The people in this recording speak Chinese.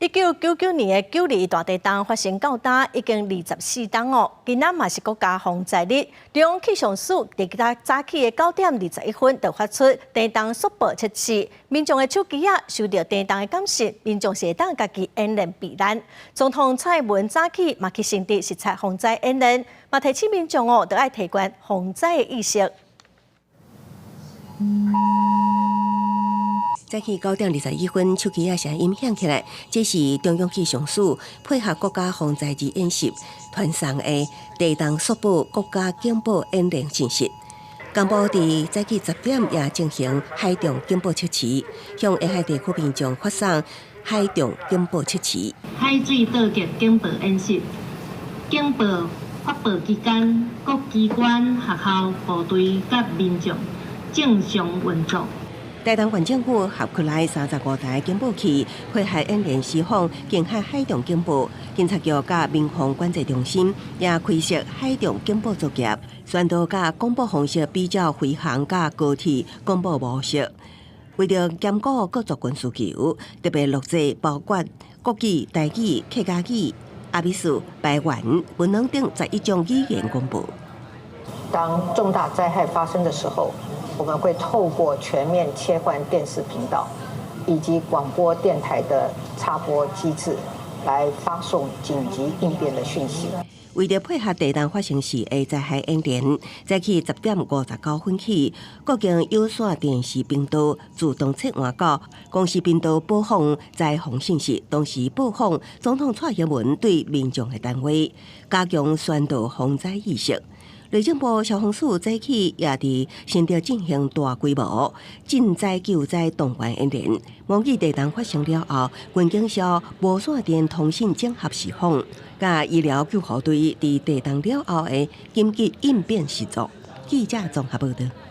1999年的9日大地震发生到今已经24天哦。今仔嘛是国家防灾日，中央气象署伫早起的9点21分就发出地震速报测试，民众的手机收到地震的感示，民众是会当家己演练避难。总统蔡英文早起嘛去成立实测防灾演练，嘛提醒民众都要提悬防灾的意识。早起9点21分，手机声音响起来，这是中央气象署配合国家防灾日演习传送的地震速报国家警报演练信息。公布伫早起10点也进行海中警报测试，向沿海地区民众发送海中警报测试。海水倒击警报演习，警报发布期间，各机关、学校、部队甲民众正常运作。台东县政府合起来35台警报器，配合演练释放近海海中警报。警察局甲民防管制中心也开设海中警报作业，宣导甲广播方式比较飞行甲高铁广播模式。为了兼顾各族群需求，特别录制包括国语、台语、客家语、阿美族、台湾、闽南等11种语言广播。当重大灾害发生的时候，我们会透过全面切换电视频道以及广播电台的插播机制，来发送紧急应变的讯息。为了配合地震发生时的灾害演练，早起10点59分起，各间有线电视频道自动切换到公视频道播放灾防信息，同时播放总统蔡英文对民众的谈话，加强宣导防灾意识。内政部消防署早起也伫新竹进行大规模赈灾救灾动员演练。模拟地震发生了后，军警消无线电通信整合系统，甲医疗救护队伫地震了后的紧急应变实作。记者综合报道。